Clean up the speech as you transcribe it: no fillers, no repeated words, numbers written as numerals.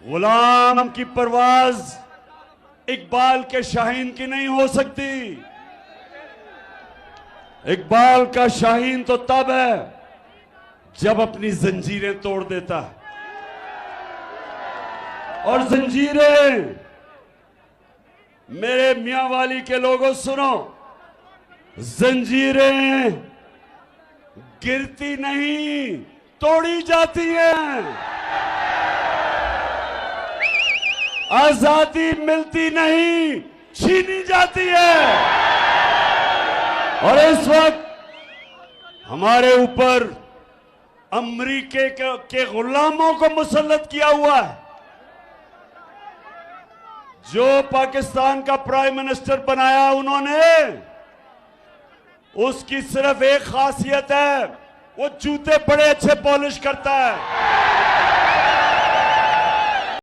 गुलाम की परवाज इकबाल के शाहीन की नहीं हो सकती। इकबाल का शाहीन तो तब है जब अपनी जंजीरें तोड़ देता है। और जंजीरें, मेरे मियां वाली के लोगों सुनो, जंजीरें गिरती नहीं, तोड़ी जाती हैं। आजादी मिलती नहीं, छीनी जाती है। और इस वक्त हमारे ऊपर अमेरिका के गुलामों को मुसल्लत किया हुआ है। जो पाकिस्तान का प्राइम मिनिस्टर बनाया उन्होंने, उसकी सिर्फ एक खासियत है, वो जूते बड़े अच्छे पॉलिश करता है।